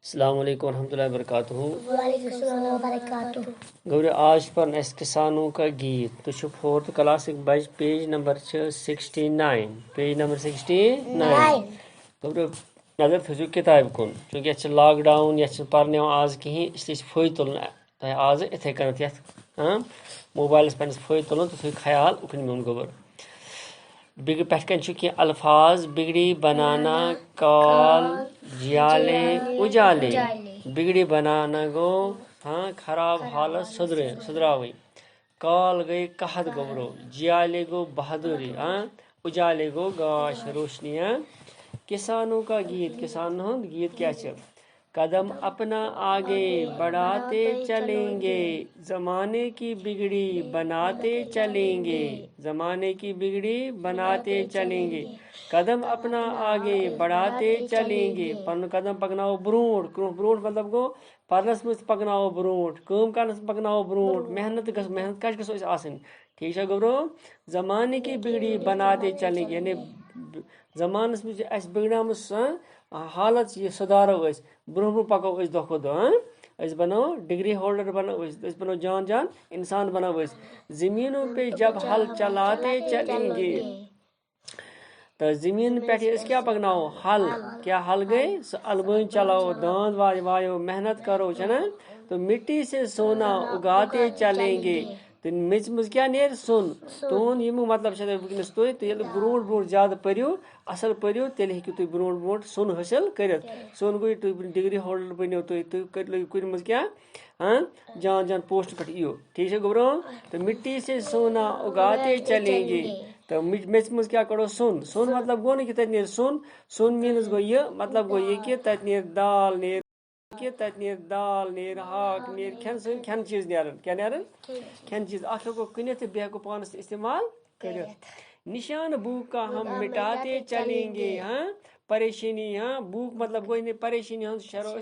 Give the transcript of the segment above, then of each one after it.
السلام علیکم ورحمۃ اللہ وبرکاتہ. وعلیکم السلام وبرکاتہ. گور آج پر اس کسانوں کا گیت تو 4th کلاسک بچ پیج نمبر 69 پیج نمبر 69 گور نظر تھو کتاب کن چونکہ یہ لاک ڈاؤن یہ پرن آز کہین اس لیے فائدہ تلن تہ آز اتھے کنت یت موبائلس پنس فائدہ تلن تو تھو خیال اکن میون گوبر پہ کن کی الفاظ بگڑی بنانا کال جیالے اجالے بگڑی بنانا گو خراب حالت سدراوی کال گئی قحط گبرو جیالے گو بہادری اجالے گو گاش روشنیاں. کسانوں کا گیت کسانوں ہند گیت کیا چل قدم اپنا آگے بڑھاتے چلیں گے زمانے کی بگڑی بناتے چلیں گے زمانے کی بگڑی بناتے چلیں گے قدم اپنا آگے بڑھاتے چلیں گے پن قدم پکناو برونٹ برونٹ مطلب گو پرنس مز پکناو برونٹ کام کرنس پکناو برونٹ محنت کش گھو اس آسن ٹھیک ہے گبرو زمانے کی بگڑی بناتے چلیں گے یعنی زمانس مز اس بگڑامس حالت یہ سدارو اس برو پکو اس دہ دہ اس بنو ڈگری ہولڈر بنو اس بنو جان جان انسان بنو اس زمینوں پہ جب ہل چلاتے چلیں گے تو زمین پہ اس کیا پکناو ہل کیا ہل گئی سو البین چلاؤ داند وایو محنت کرو چھنا تو مٹی سے سونا اگاتے چلیں گے تو میچ مز کیا نیر سون تون یہ مطلب ونکس تھی تو یل برونٹ برونٹ زیادہ پریو اصل پریو تیل ہیکو تھی برونٹ برونٹ سون حاصل کرت سون گوئی تھی ڈگری ہولڈر بنو تھی تھی کن مز کیا جان جان پوسٹ پہ ایو ٹھیک ہے گبرو تو مٹی سے سونا اگاتے چلیں گے تو میچ مز کیا کرو سون سون مطلب گو نا کہ تت نیر سون سون مینز گو یہ مطلب گو یہ کہ تت نیر دال نیر کہ تت نیر دال نیر ہاک نیر کھین سن کھین چیز نیرن کیا نیرن کھین چیز اتھ ہیکو کنت بیٚیہِ ہیکو پانس استعمال کرت نشان بھوک کا ہم مٹاتے چلیں گے پریشانی بھوک مطلب گو پریشانی ہند شروع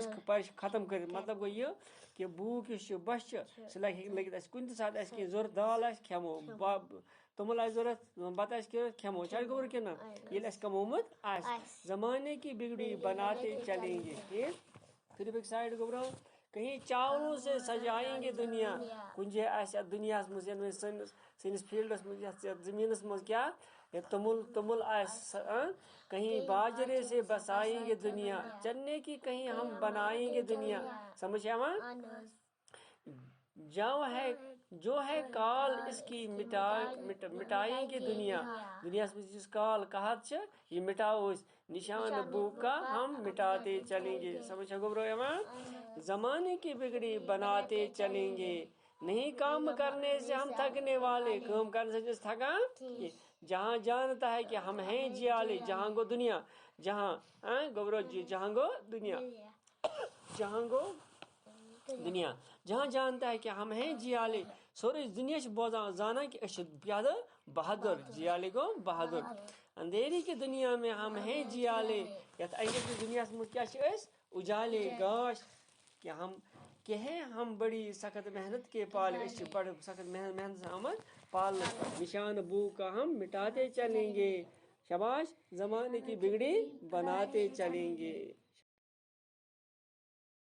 ختم کر مطلب گو یہ کہ بھوک اس بس سہ لگت اس کن سات اس کی ضرورت دال آس کھمو تومل آس ضرورت بتہ آس کھمو چل گور کہ نا یل اس کمومت آس زمانے کی بگڑی بناتے چلیں گے پھر ایک سائڈ گبرو کہیں چاولوں سے سجائیں گے دنیا کنجے ایسا دنیا سنس فیلڈس مز زمینس مز کیا تمل آس کہیں باجرے سے بسائیں گے دنیا چنے کی کہیں ہم بنائیں گے دنیا سمجھ آوان جو ہے کال اس کی مٹائیں گے دنیا جس کال کہت یہ مٹاؤ نشان بو کا ہم مٹاتے چلیں گے سمجھ گبرو زمانے کی بگڑی بناتے چلیں گے نہیں کام کرنے سے ہم تھکنے والے کام کرنے سے تھکان جہاں جانتا ہے کہ ہم ہیں جیالے جہاں گو دنیا جہاں گبرو جی جہاں گو دنیا جہاں گو دنیا جہاں جانتا ہے کہ ہم ہیں جیالے سورے دنیا بوزان زانا کہ پیاد بہادر جیالے گو بہادر اندھیری کی دنیا میں ہم ہیں جیالے یت انگل کی دنیا میں کیا اجالے گاش کہ ہم بڑی سخت محنت کے پالے بڑے سخت محنت سے آمد پال نشان بو کا ہم مٹاتے چلیں گے شاباش زمانے کی بگڑی بناتے چلیں گے.